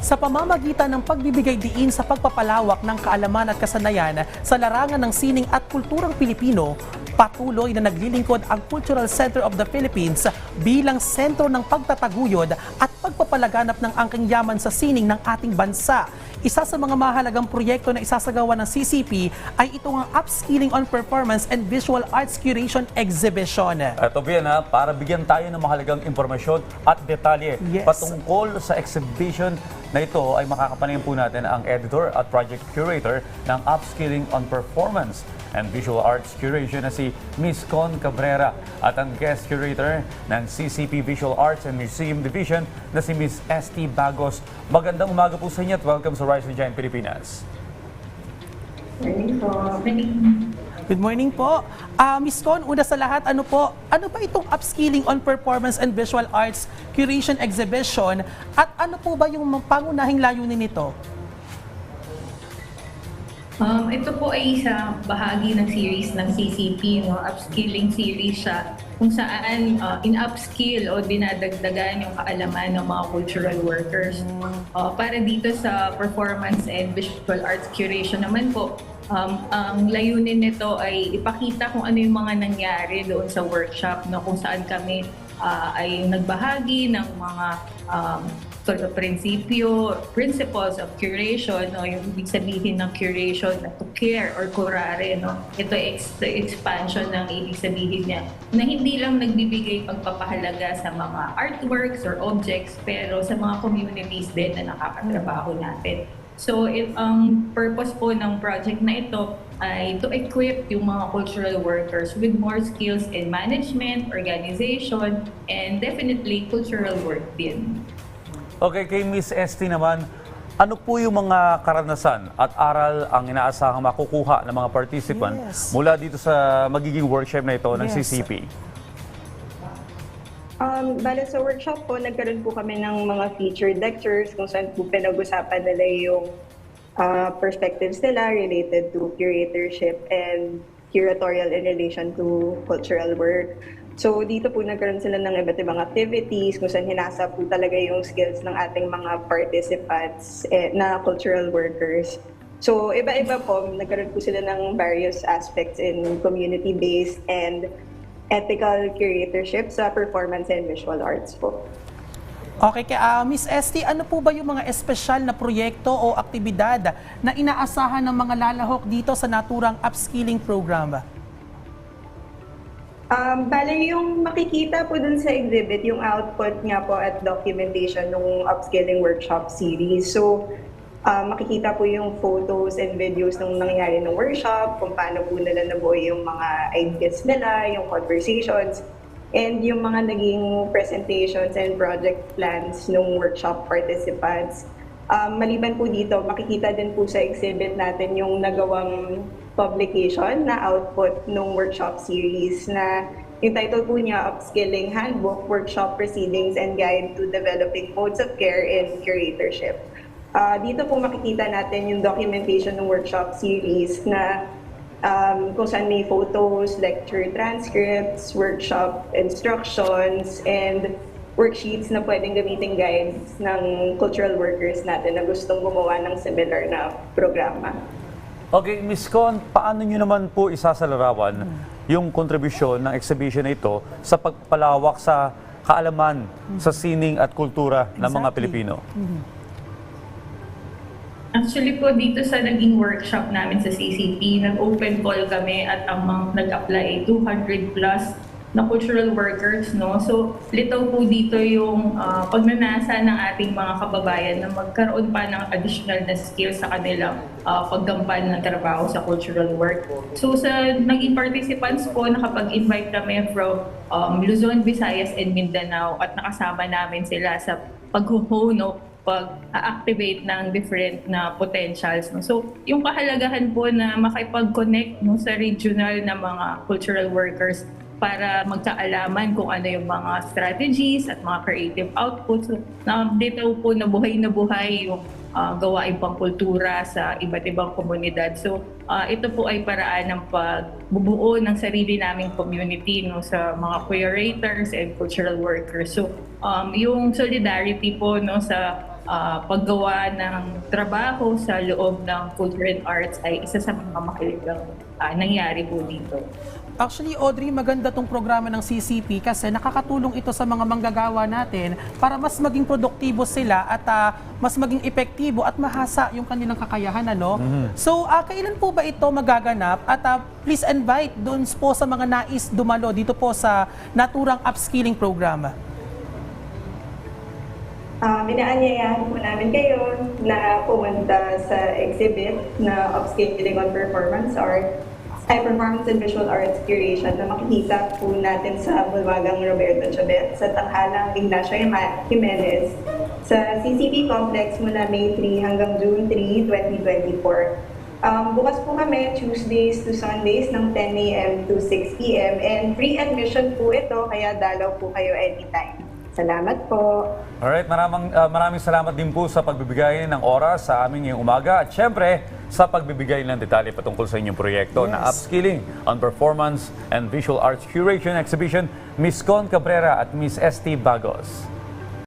sa pamamagitan ng pagbibigay diin sa pagpapalawak ng kaalaman at kasanayan sa larangan ng sining at kulturang Pilipino, patuloy na naglilingkod ang Cultural Center of the Philippines bilang sentro ng pagtataguyod at pagpapalaganap ng angking yaman sa sining ng ating bansa. Isa sa mga mahalagang proyekto na isasagawa ng CCP ay itong ang Upskilling on Performance and Visual Arts Curation Exhibition. Ito bien para bigyan tayo ng mahalagang impormasyon at detalye patungkol sa exhibition na ito ay makakapanayan po natin ang editor at project curator ng Upskilling on Performance and Visual Arts Curation na si Ms. Con Cabrera at ang guest curator ng CCP Visual Arts and Museum Division na si Ms. ST Bagos. Magandang umaga po sa inyo at welcome sa Rise and Shine Pilipinas. Good morning po. Ms. Con, una sa lahat, ano ba itong Upskilling on Performance and Visual Arts Curation Exhibition at ano po ba yung pangunahing layunin nito? Ito po ay isa bahagi ng series ng CCP, no? Upskilling series siya kung saan in-upskill o dinadagdagan yung kaalaman ng mga cultural workers. Para dito sa performance and visual arts curation naman po, ang layunin nito ay ipakita kung ano yung mga nangyari doon sa workshop, no? Kung saan kami ay nagbahagi ng mga sort of principles of curation, no? Yung ibig sabihin ng curation na to care or curare, no? Ito ay expansion ng ibig sabihin niya na hindi lang nagbibigay pagpapahalaga sa mga artworks or objects pero sa mga communities din na nakakatrabaho natin. So, ang purpose po ng project na ito ay to equip yung mga cultural workers with more skills in management, organization, and definitely cultural work din. Okay, kay Ms. ST naman, ano po yung mga karanasan at aral ang inaasahang makukuha ng mga participant mula dito sa magiging workshop na ito ng CCP? Bale sa workshop po, nagkaroon po kami ng mga featured lectures kung saan po pinag-usapan nila yung perspectives nila related to curatorship and curatorial in relation to cultural work. So dito po nagkaroon sila ng iba't ibang activities kung saan hinasa po talaga yung skills ng ating mga participants na cultural workers. So iba-iba po, nagkaroon po sila ng various aspects in community-based and ethical curatorship sa performance and visual arts po. Okay, Ms. ST, ano po ba yung mga espesyal na proyekto o aktibidad na inaasahan ng mga lalahok dito sa naturang upskilling program? Bale, yung makikita po dun sa exhibit, yung output nga po at documentation ng upskilling workshop series. So, makikita po yung photos and videos ng nangyari ng workshop, kung paano po nila nabuo yung mga ideas nila, yung conversations, and yung mga naging presentations and project plans ng workshop participants. Maliban po dito, makikita din po sa exhibit natin yung nagawang publication na output ng workshop series na yung title po niya, Upskilling Handbook, Workshop Proceedings and Guide to Developing Modes of Care in Curatorship. Dito po makikita natin yung documentation ng workshop series na kung saan may photos, lecture transcripts, workshop instructions, and worksheets na pwedeng gamitin guides ng cultural workers natin na gustong gumawa ng similar na programa. Okay, Ms. Con, paano nyo naman po isasalarawan yung kontribusyon ng exhibition na ito sa pagpalawak sa kaalaman sa sining at kultura ng mga Pilipino? Actually po, dito sa naging workshop namin sa CCP, nag-open call kami at ang nag-apply 200 plus na cultural workers, no? So, litaw po dito yung pagnanasa ng ating mga kababayan na magkaroon pa ng additional na skills sa kanilang paggampan ng trabaho sa cultural work. So, sa naging participants po, nakapag-invite kami from Luzon, Visayas, and Mindanao at nakasama namin sila sa pag-hone, pag-activate ng different na potentials. No? So, yung kahalagahan po na makipag-connect no, sa regional na mga cultural workers para magkaalaman kung ano yung mga strategies at mga creative outputs. So, dito po na buhay yung gawain pangkultura sa iba't ibang komunidad. So, ito po ay paraan ng pagbubuo ng sarili naming community no, sa mga curators and cultural workers. So, yung solidarity po no, sa paggawa ng trabaho sa loob ng culture and arts ay isa sa mga mahalagang nangyari po dito. Actually, Audrey, maganda tong programa ng CCP kasi nakakatulong ito sa mga manggagawa natin para mas maging produktibo sila at mas maging epektibo at mahasa yung kanilang kakayahan. Ano? So, kailan po ba ito magaganap? At please invite doon po sa mga nais dumalo dito po sa naturang upskilling program. Inaanyayahan po namin kayo na pumunta sa exhibit na Upskilling on Performance Art ay Performance and Visual Arts Curation na makikita po natin sa Bulwagang Roberto Chabet sa Tanghalang Ignacio Jimenez sa CCP Complex mula May 3 hanggang June 3, 2024. Bukas po kami Tuesdays to Sundays ng 10 a.m. to 6 p.m. and free admission po ito kaya dalaw po kayo anytime. Salamat po. Alright, maraming salamat din po sa pagbibigay ng oras sa amin ngayong umaga at syempre sa pagbibigay ng detalye patungkol sa inyong proyekto na Upskilling on Performance and Visual Arts Curation Exhibition, Miss Con Cabrera at Miss ST Bagos.